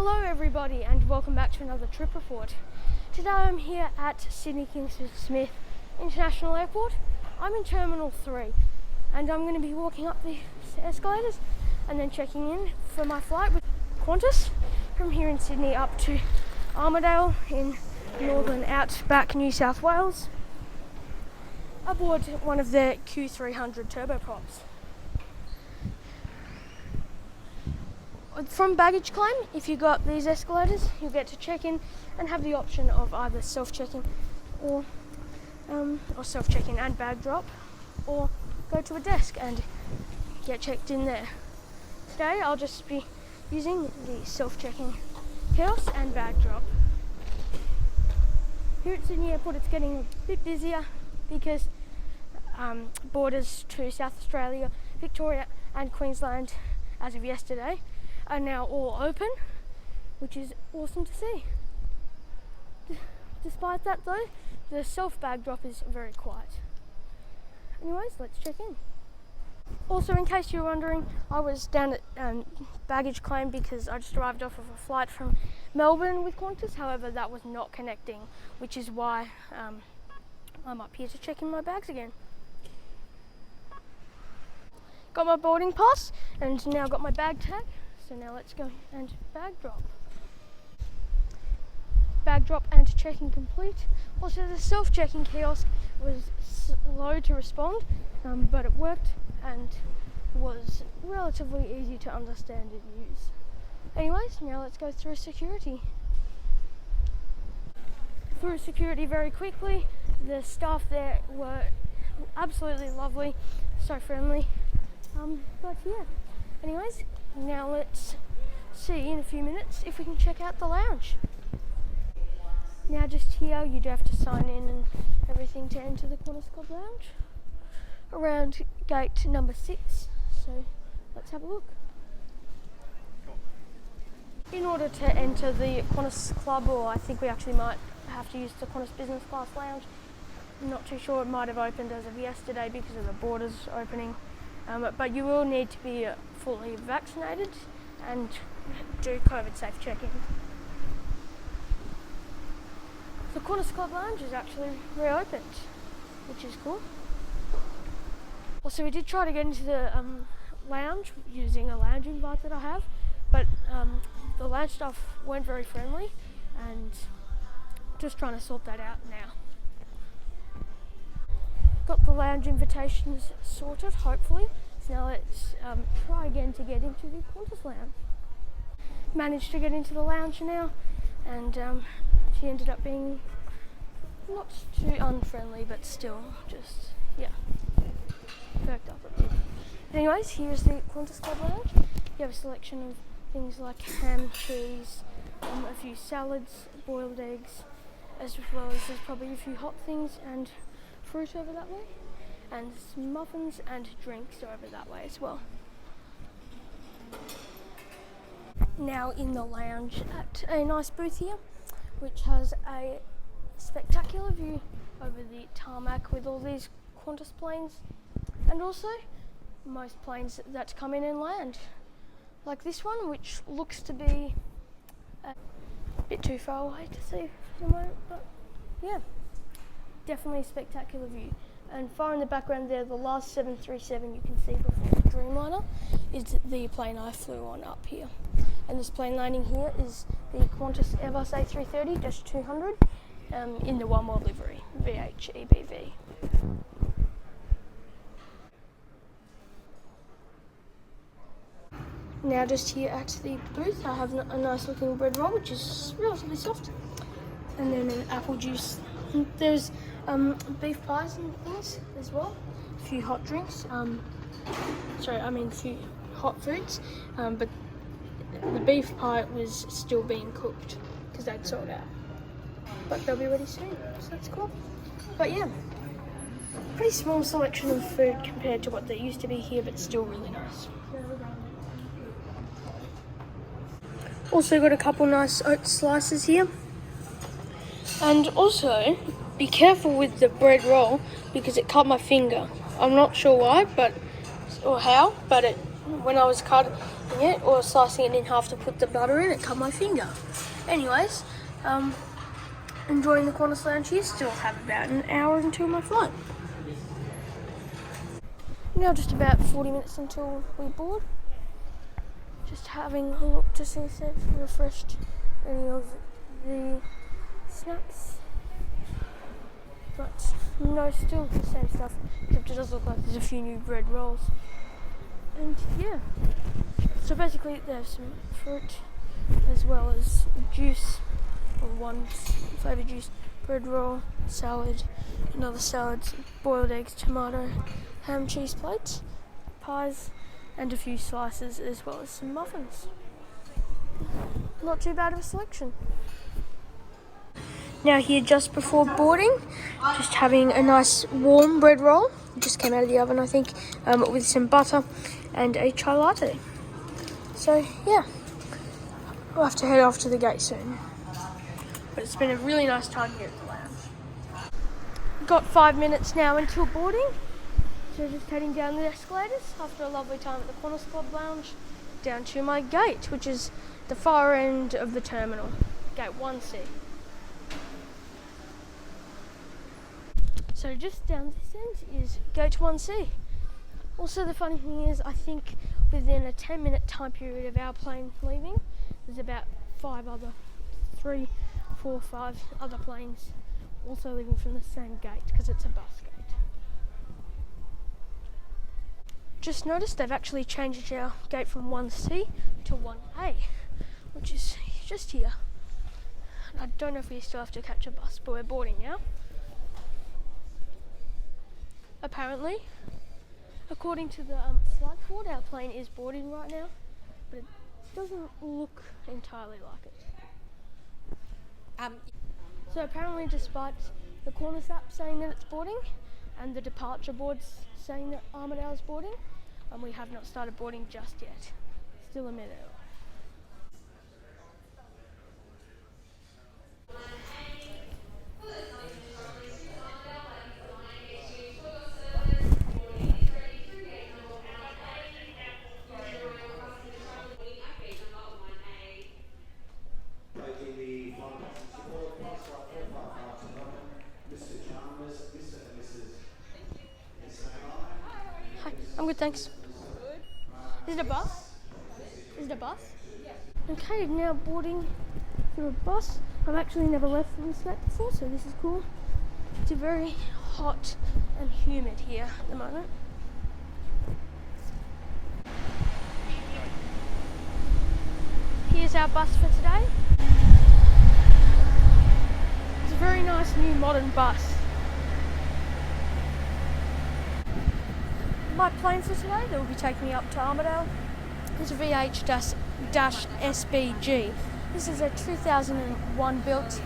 Hello everybody and welcome back to another trip report. Today I'm here at Sydney Kingston Smith International Airport. I'm in Terminal 3 and I'm going to be walking up the escalators and then checking in for my flight with Qantas from here in Sydney up to Armidale in northern outback New South Wales aboard one of their Q300 turboprops. From baggage claim, if you go up these escalators, you'll get to check in and have the option of either self-check-in or self-check-in and bag drop, or go to a desk and get checked in there. Today I'll just be using the self-check-in kiosk and bag drop. Here at Sydney Airport it's getting a bit busier because borders to South Australia, Victoria and Queensland as of yesterday are now all open, which is awesome to see. Despite that though, the self bag drop is very quiet. Anyways, let's check in. Also, in case you're wondering, I was down at baggage claim because I just arrived off of a flight from Melbourne with Qantas. However, that was not connecting, which is why I'm up here to check in my bags again. Got my boarding pass and now got my bag tag. So now let's go and bag drop. Bag drop and check-in complete. Also, the self-check-in kiosk was slow to respond, but it worked and was relatively easy to understand and use. Anyways, now let's go through security. Through security very quickly. The staff there were absolutely lovely, so friendly. But yeah, anyways, now let's see in a few minutes if we can check out the lounge. Now just here you do have to sign in and everything to enter the Qantas Club Lounge around gate number 6, so let's have a look. In order to enter the Qantas Club, or I think we actually might have to use the Qantas Business Class Lounge, I'm not too sure, it might have opened as of yesterday because of the borders opening. But you will need to be fully vaccinated and do COVID safe check-in. The Qantas Club Lounge is actually reopened, which is cool. Also, we did try to get into the lounge using a lounge invite that I have, but the lounge staff weren't very friendly and just trying to sort that out now. Got the lounge invitations sorted, hopefully. So now let's try again to get into the Qantas lounge. Managed to get into the lounge now, and she ended up being not too unfriendly, but still just, yeah, perked up a bit. Anyways, here's the Qantas Club Lounge. You have a selection of things like ham, cheese, a few salads, boiled eggs, as well as there's probably a few hot things and fruit over that way, and some muffins and drinks are over that way as well. Now in the lounge at a nice booth here, which has a spectacular view over the tarmac with all these Qantas planes, and also most planes that come in and land, like this one, which looks to be a bit too far away to see for the moment, but yeah. Definitely a spectacular view. And far in the background there, the last 737 you can see before the Dreamliner is the plane I flew on up here. And this plane landing here is the Qantas Airbus A330-200 in the One World livery, VH-SBG. Now just here at the booth, I have a nice looking bread roll, which is relatively soft, and then an apple juice. There's beef pies and things as well, a few hot drinks, a few hot foods, but the beef pie was still being cooked because they'd sold out, but they'll be ready soon, so that's cool. But yeah, pretty small selection of food compared to what there used to be here, but still really nice. Also got a couple nice oat slices here. And also, be careful with the bread roll because it cut my finger. I'm not sure why, or how, but when I was it or slicing it in half to put the butter in. It cut my finger. Anyways, enjoying the Qantas lounge here. Still have about an hour until my flight. Now just about 40 minutes until we board. Just having a look to see if they've refreshed any of the snacks. But no, still the same stuff, except it does look like there's a few new bread rolls. And yeah, so basically there's some fruit as well as juice, or one flavoured juice, bread roll, salad, another salad, boiled eggs, tomato, ham, cheese plates, pies, and a few slices as well as some muffins. Not too bad of a selection. Now here just before boarding, just having a nice warm bread roll. It just came out of the oven, I think, with some butter and a chai latte. So yeah, we'll have to head off to the gate soon. But it's been a really nice time here at the lounge. Got 5 minutes now until boarding. So just heading down the escalators after a lovely time at the Qantas Club Lounge, down to my gate, which is the far end of the terminal, gate 1C. So just down this end is gate 1C. Also the funny thing is, I think within a 10-minute time period of our plane leaving, there's about 5 other planes also leaving from the same gate, because it's a bus gate. Just noticed they've actually changed our gate from 1C to 1A, which is just here. I don't know if we still have to catch a bus, but we're boarding now. Apparently, according to the flight board, our plane is boarding right now, but it doesn't look entirely like it. So apparently, despite the Qantas app saying that it's boarding and the departure boards saying that Armidale is boarding, we have not started boarding just yet. Still a minute. Hi, I'm good, thanks. Is it a bus? Is it a bus? Okay, now boarding through a bus. I've actually never left from this gate before, so this is cool. It's very hot and humid here at the moment. Here's our bus for today. It's a very nice new modern bus. My plane for today that will be taking me up to Armidale is a VH-SBG. This is a 2001 built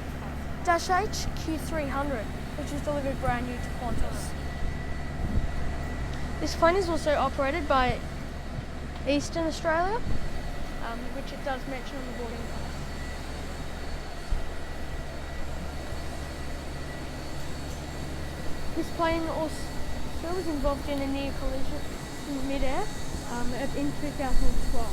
Dash-8 Q300, which was delivered brand new to Qantas. This plane is also operated by Eastern Australia, which it does mention on the boarding pass. This plane also was involved in a near collision in mid-air in 2012.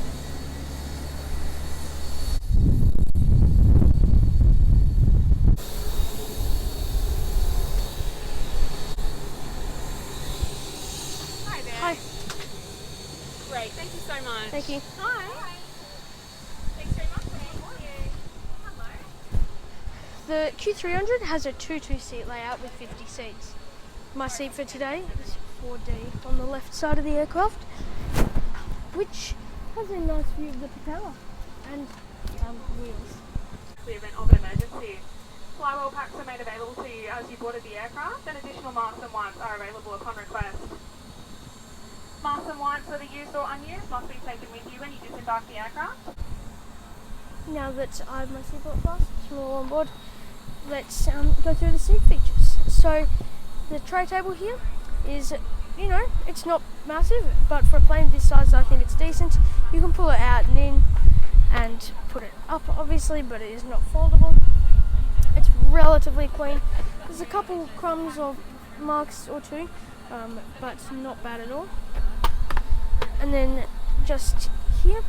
Hi there. Hi. Great, thank you so much. Thank you. Hi. Thanks very much. Hello. The Q300 has a 2-2 seat layout with 50 seats. My seat for today is 4D on the left side of the aircraft, which has a nice view of the propeller and wheels. The event of an emergency. Flywheel packs are made available to you as you boarded the aircraft, and additional masks and wipes are available upon request. Masks and wipes that are used or unused must be taken with you when you disembark the aircraft. Now that I have my seatbelt fastened, we're all on board, let's go through the seat features. So the tray table here is, you know, it's not massive, but for a plane this size I think it's decent. You can pull it out and in and put it up obviously, but it is not foldable. It's relatively clean. There's a couple crumbs or marks or two, but not bad at all. And then just here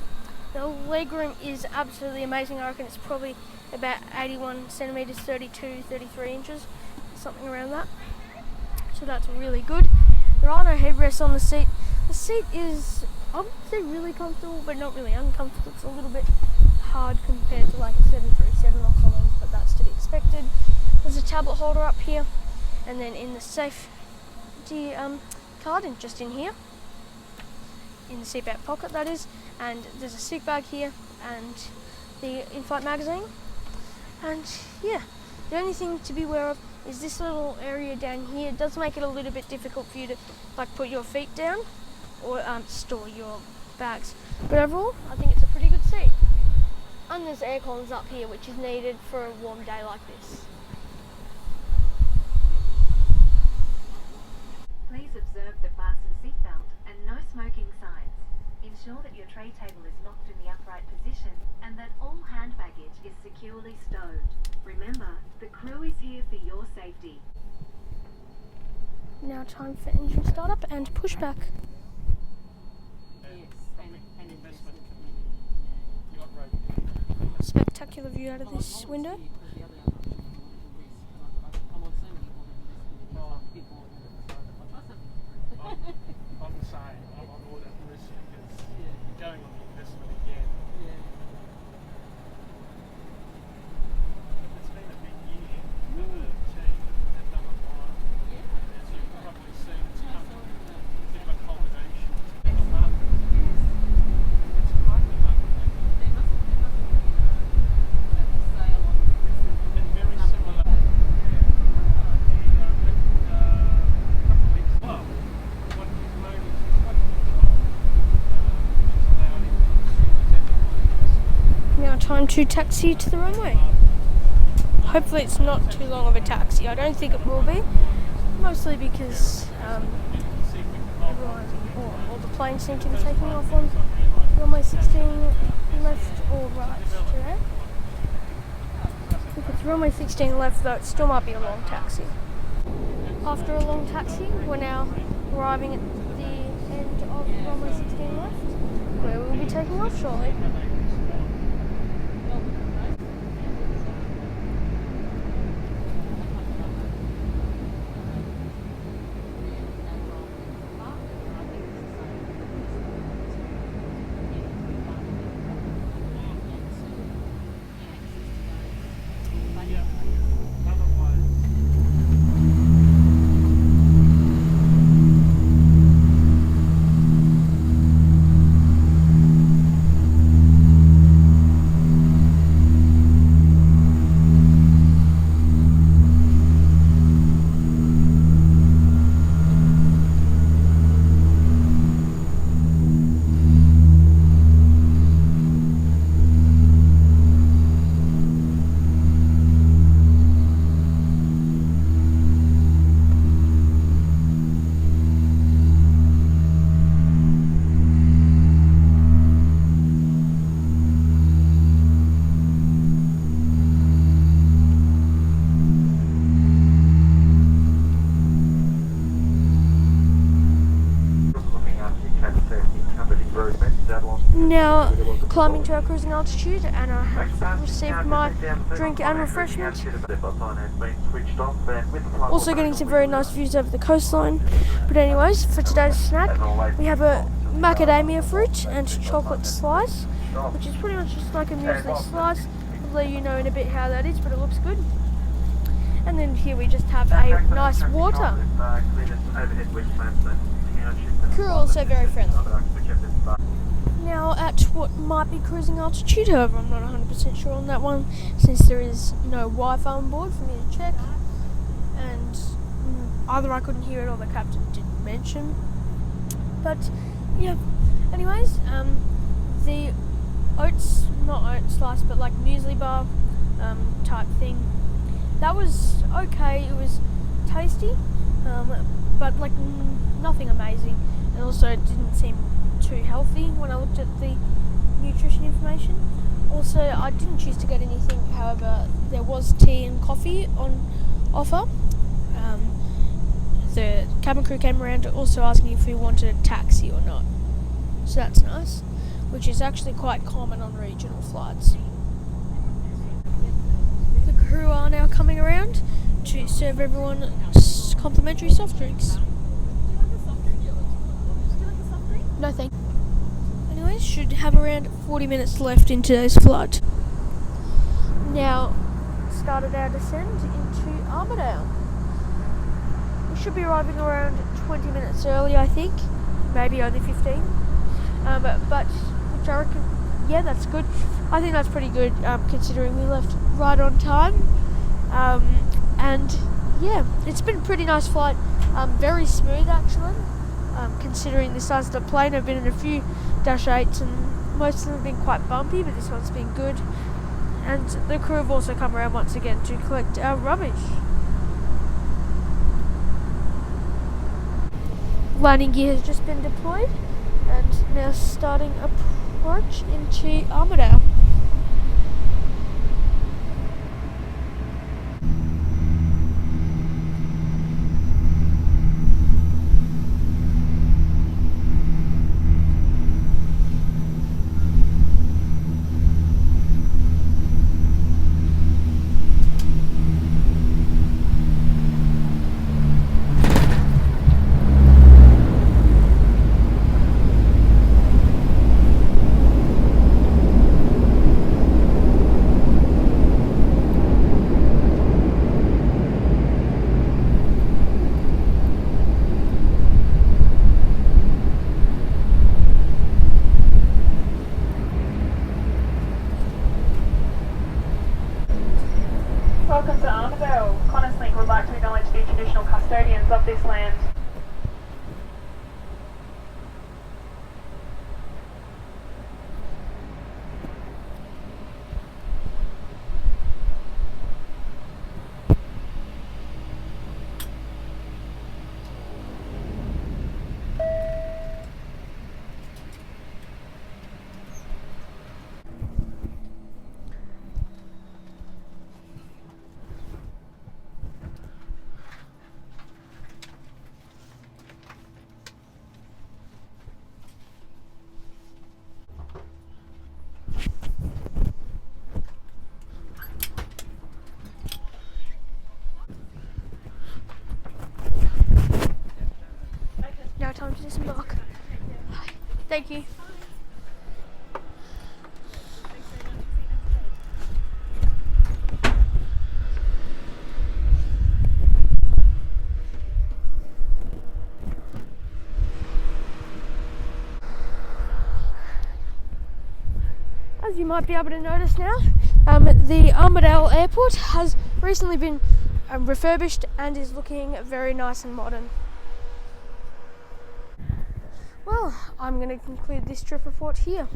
The legroom is absolutely amazing. I reckon it's probably about 81 centimetres, 32, 33 inches, something around that. So that's really good. There are no headrests on the seat. The seat is, I would say, really comfortable, but not really uncomfortable. It's a little bit hard compared to like a 737 or something, but that's to be expected. There's a tablet holder up here, and then in the safety card, and just in here, in the seatbelt pocket that is, and there's a seat bag here, and the in-flight magazine. And yeah, the only thing to be aware of is this little area down here. It does make it a little bit difficult for you to like put your feet down or store your bags. But overall, I think it's a pretty good seat. And there's air cons up here, which is needed for a warm day like this. Please observe the fasten seatbelt and no smoking signs. Ensure that your tray table is locked in the upright position and that all hand baggage is securely stowed. Remember, the crew is here for your safety. Now time for engine startup and pushback. Spectacular view out of this window. I'm the same. I'm on all that risk because you're going on the investment again. It's been a big year for the team at number 5. As you've probably seen, it's come to a bit of a culmination. It's been a month. It's quite a month. And very similar. Now time to taxi to the runway. Hopefully it's not too long of a taxi. I don't think it will be, mostly because all the planes seem to be taking off on runway 16 left or right today. If it's runway 16 left though, it still might be a long taxi. After a long taxi, we're now arriving at the end of runway 16 left, where we'll be taking off shortly. Now climbing to our cruising altitude, and I have received my drink and refreshment. Also getting some very nice views over the coastline. But anyways, for today's snack we have a macadamia fruit and chocolate slice, which is pretty much just like a muesli slice. I'll let you know in a bit how that is, but it looks good. And then here we just have a nice water. Crew are also very friendly. Now at what might be cruising altitude, however I'm not 100% sure on that one, since there is no Wi-Fi on board for me to check, and either I couldn't hear it or the captain didn't mention. But yeah, anyways, the not oat slice, but like muesli bar type thing, that was okay. It was tasty, but like nothing amazing, and also it didn't seem too healthy when I looked at the nutrition information. Also, I didn't choose to get anything, however there was tea and coffee on offer. The cabin crew came around also asking if we wanted a taxi or not, so that's nice. which is actually quite common on regional flights. The crew are now coming around to serve everyone complimentary soft drinks. No thank you. Anyways, should have around 40 minutes left in today's flight. Now, started our descent into Armidale. We should be arriving around 20 minutes early, I think. Maybe only 15. But which I reckon, yeah, that's good. I think that's pretty good considering we left right on time. And yeah, it's been a pretty nice flight. Very smooth actually. Considering the size of the plane, I've been in a few Dash-8s and most of them have been quite bumpy, but this one's been good. And the crew have also come around once again to collect our rubbish. Landing gear has just been deployed and now starting approach into Armidale. Welcome to Armidale. QantasLink would like to acknowledge the traditional custodians of this land. Now time to disembark. Thank you. As you might be able to notice now, the Armidale airport has recently been refurbished and is looking very nice and modern. Well, I'm going to conclude this trip report here.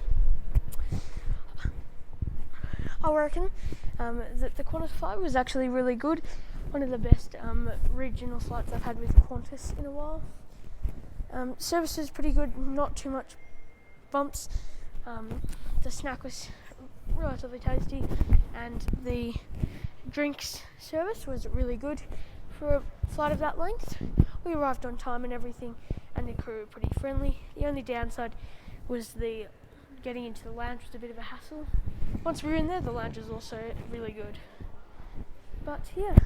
I reckon that the Qantas flight was actually really good. One of the best regional flights I've had with Qantas in a while. Service was pretty good, not too much bumps. The snack was relatively tasty and the drinks service was really good for a flight of that length. We arrived on time and everything, and the crew were pretty friendly. The only downside was the getting into the lounge was a bit of a hassle. Once we were in there, the lounge was also really good. But yeah,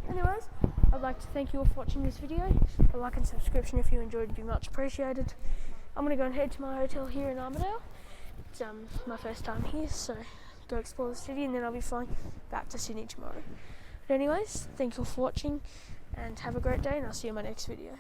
anyways, I'd like to thank you all for watching this video. A like and subscription if you enjoyed would be much appreciated. I'm going to go and head to my hotel here in Armidale. It's my first time here, so go explore the city and then I'll be flying back to Sydney tomorrow. But anyways, thank you all for watching and have a great day, and I'll see you in my next video.